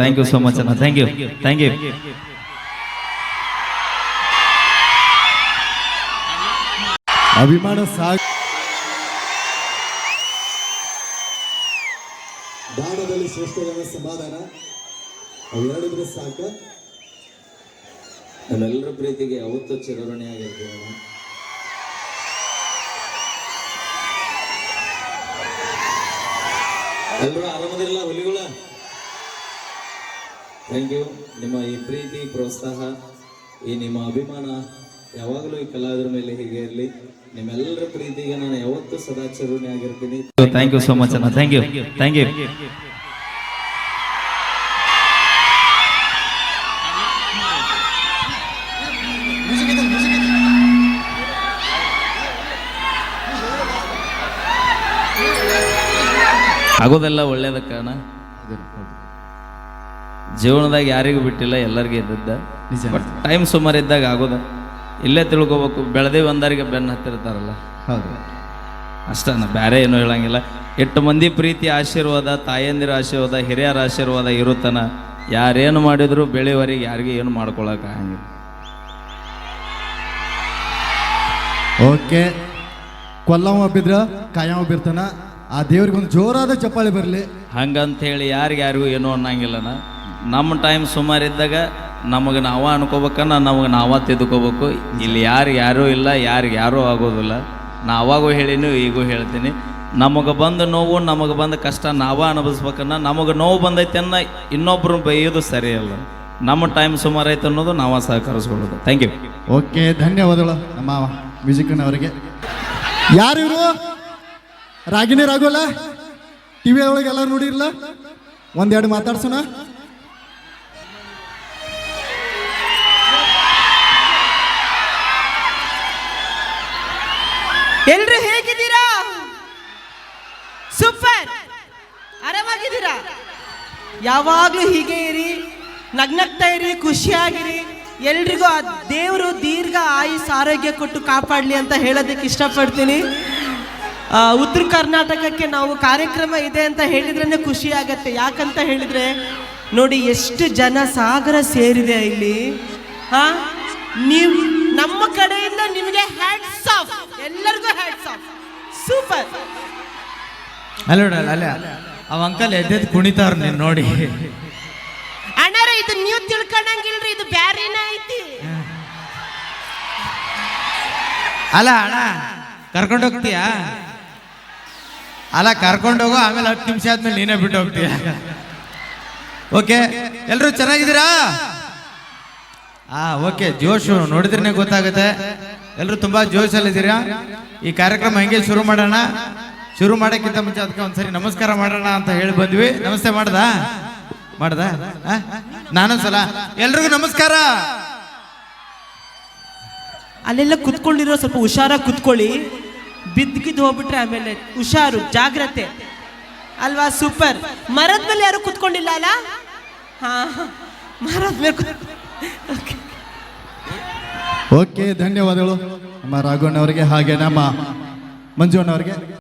Thank you so much, Anna. Thank you. Thank you. ಅಭಿಮಾನ ಸಾಗ ದಾನದಲ್ಲಿ ಶ್ರೇಷ್ಠ ಸಮಾಧಾನ ಅವೆರಡಿದ್ರೆ ಸಾಕ. ನಮ್ಮೆಲ್ಲರ ಪ್ರೀತಿಗೆ ಯಾವತ್ತೂ ಚಿರಋಣಿಯಾಗಿರ್ತೀವಿ. ಎಲ್ಲರೂ ಆರಾಮದಿಲ್ಲ ಹುಲಿಗಳ? Thank you. ನಿಮ್ಮ ಈ ಪ್ರೀತಿ ಪ್ರೋತ್ಸಾಹ, ಈ ನಿಮ್ಮ ಅಭಿಮಾನ ಯಾವಾಗಲೂ ಈ ಕಲಾವಿದರ ಮೇಲೆ ಹೀಗೆ ಇರಲಿ. ನಿಮ್ಮೆಲ್ಲರ ಪ್ರೀತಿಗೆ ನಾನು ಯಾವತ್ತೂ ಸದಾ ಚಿರಋಣಿಯಾಗಿರ್ತೀನಿ. ಥ್ಯಾಂಕ್ ಯು ಸೋ ಮಚ್ ಅಣ್ಣ. Thank you. Thank you. ಆಗೋದೆಲ್ಲ ಒಳ್ಳೇದಕ್ಕಣ. ಜೀವನದಾಗ ಯಾರಿಗೂ ಬಿಟ್ಟಿಲ್ಲ, ಎಲ್ಲರಿಗೂ ಇದ್ದದ್ದ. ಬಟ್ ಟೈಮ್ ಸುಮಾರು ಇದ್ದಾಗ ಆಗೋದ ಇಲ್ಲೇ ತಿಳ್ಕೊಬೇಕು. ಬೆಳೆದೇವಿ ಒಂದರಿಗೆ ಬೆನ್ನು ಹತ್ತಿರ್ತಾರಲ್ಲ, ಹೌದು ಅಷ್ಟನ, ಬೇರೆ ಏನೂ ಹೇಳಂಗಿಲ್ಲ. 8 ಮಂದಿ ಪ್ರೀತಿ ಆಶೀರ್ವಾದ, ತಾಯಂದಿರ ಆಶೀರ್ವಾದ, ಹಿರಿಯರ ಆಶೀರ್ವಾದ ಇರುತ್ತನ ಯಾರೇನು ಮಾಡಿದ್ರು ಬೆಳೆವರೆಗೆ ಯಾರಿಗೂ ಏನು ಮಾಡ್ಕೊಳಕ್ ಆಗಂಗಿಲ್ಲ. ಓಕೆ, ಕೊಲ್ಲವ ಬಿದ್ರ ಕಾಯವ ಬಿರ್ತಾನ. ಆ ದೇವ್ರಿಗೊಂದು ಜೋರಾದ ಚಪ್ಪಾಳೆ ಬರಲಿ. ಹಂಗಂತ ಹೇಳಿ ಯಾರಿಗೂ ಏನೂ ಅನ್ನಂಗಿಲ್ಲನ. ನಮ್ಮ ಟೈಮ್ ಸುಮಾರಿದ್ದಾಗ ನಮಗೆ ನಾವ ಅನ್ಕೋಬೇಕನ್ನ ನಮಗೆ ನಾವ ತಿದ್ಕೋಬೇಕು. ಇಲ್ಲಿ ಯಾರೂ ಇಲ್ಲ, ಯಾರೂ ಆಗೋದಿಲ್ಲ. ನಾ ಅವಾಗೂ ಹೇಳಿನಿ, ಈಗೂ ಹೇಳ್ತೀನಿ. ನಮಗೆ ಬಂದ ನೋವು, ನಮಗೆ ಬಂದ ಕಷ್ಟ ನಾವ ಅನುಭವಿಸ್ಬೇಕನ್ನ. ನಮಗೆ ನೋವು ಬಂದೈತೆ ಅನ್ನ ಇನ್ನೊಬ್ರು ಬೈಯೋದು ಸರಿಯಲ್ಲ. ನಮ್ಮ ಟೈಮ್ ಸುಮಾರು ಐತೆ ಅನ್ನೋದು ನಾವ ಸಹಕರಿಸ್ಕೊಳ್ಳೋದು. Thank you. ಓಕೆ, ಧನ್ಯವಾದಗಳು ನಮ್ಮ ಮ್ಯೂಸಿಕ್ನವರಿಗೆ. ಯಾರು ಇವರು? ರಾಗಿಣಿ ರಾಘೋಲ್ಲ, ಟಿವಿ ಒಳಗೆ ಎಲ್ಲರೂ ನೋಡಿರಲ್ಲ. ಒಂದೆರಡು ಮಾತಾಡ್ಸೋಣ. ಎಲ್ರು ಹೇಗಿದ್ದೀರಾ? ಸೂಪರ್, ಆರಾಮಾಗಿದ್ದೀರಾ? ಯಾವಾಗ್ಲೂ ಹೀಗೆ ಇರಿ, ನಗ್ನಗ್ತಾ ಇರಿ, ಖುಷಿಯಾಗಿರಿ. ಎಲ್ರಿಗೂ ಆ ದೇವರು ದೀರ್ಘ ಆಯುಸ್ ಆರೋಗ್ಯ ಕೊಟ್ಟು ಕಾಪಾಡಲಿ ಅಂತ ಹೇಳೋದಕ್ಕೆ ಇಷ್ಟಪಡ್ತೀನಿ. ಉತ್ತರ ಕರ್ನಾಟಕಕ್ಕೆ ನಾವು ಕಾರ್ಯಕ್ರಮ ಇದೆ ಅಂತ ಹೇಳಿದ್ರೇ ಖುಷಿ ಆಗತ್ತೆ. ಯಾಕಂತ ಹೇಳಿದ್ರೆ ನೋಡಿ ಎಷ್ಟು ಜನ ಸಾಗರ ಸೇರಿದೆ ಇಲ್ಲಿ. ನೀವು ನಮ್ಮ ಕಡೆಯಿಂದ ನಿಮಗೆ ಹ್ಯಾಟ್ಸ್ ಆಫ್, ಎಲ್ಲರಿಗೂ ಹ್ಯಾಟ್ಸ್ ಆಫ್. ಸೂಪರ್. ಅಲ್ಲ ಅವ ಅಂಕಲ್ ಎದ್ದೆದ್ದು ಕುಣಿತಾವ್ರ ನೀನ್ ನೋಡಿ. ಅಣ್ಣಾರ ಇದು ನೀವು ತಿಳ್ಕೊಂಡಂಗಿಲ್ರಿ, ಇದು ಬ್ಯಾರೇನ ಐತಿ. ಅಲ್ಲ ಅಣ್ಣ ಕರ್ಕೊಂಡು ಹೋಗ್ತೀಯಾ? ಅಲ್ಲ ಕರ್ಕೊಂಡೋಗು, ಆಮೇಲೆ 10 ನಿಮಿಷ ಆದ್ಮೇಲೆ ನೀನೇ ಬಿಟ್ಟು ಹೋಗ್ತೀಯ. ಓಕೆ, ಎಲ್ರು ಚೆನ್ನಾಗಿದ್ದೀರಾ? ಓಕೆ, ಜೋಶು ನೋಡಿದ್ರೇ ಗೊತ್ತಾಗುತ್ತೆ. ಎಲ್ರು ತುಂಬಾ ಜೋಶಲ್ಲಿದ್ದೀರಾ. ಈ ಕಾರ್ಯಕ್ರಮ ಹೆಂಗೆ ಶುರು ಮಾಡೋಣ? ಶುರು ಮಾಡೋಕ್ಕಿಂತ ಮುಂಚೆ ಅದಕ್ಕೆ ಒಂದ್ಸರಿ ನಮಸ್ಕಾರ ಮಾಡೋಣ ಅಂತ ಹೇಳಿ ಬಂದ್ವಿ. ನಮಸ್ತೆ ಮಾಡ್ದ ನಾನೊಂದ್ಸಲ ಎಲ್ರಿಗೂ ನಮಸ್ಕಾರ. ಅಲ್ಲೆಲ್ಲ ಕುತ್ಕೊಂಡಿರೋ ಸ್ವಲ್ಪ ಹುಷಾರಾಗಿ ಕುತ್ಕೊಳ್ಳಿ. ಬಿದ್ದಿದ್ದು ಹೋಗ್ಬಿಟ್ರೆ ಆಮೇಲೆ ಹುಷಾರು, ಜಾಗ್ರತೆ ಅಲ್ವಾ? ಸೂಪರ್. ಮರದ ಮೇಲೆ ಯಾರು ಕುತ್ಕೊಂಡಿಲ್ಲ ಅಲ್ಲ? ಮರದ ಮೇಲೆ. ಓಕೆ, ಧನ್ಯವಾದಗಳು ನಮ್ಮ ರಾಘವಣ್ಣವರಿಗೆ ಹಾಗೆ ನಮ್ಮ ಮಂಜು ಅಣ್ಣವರಿಗೆ.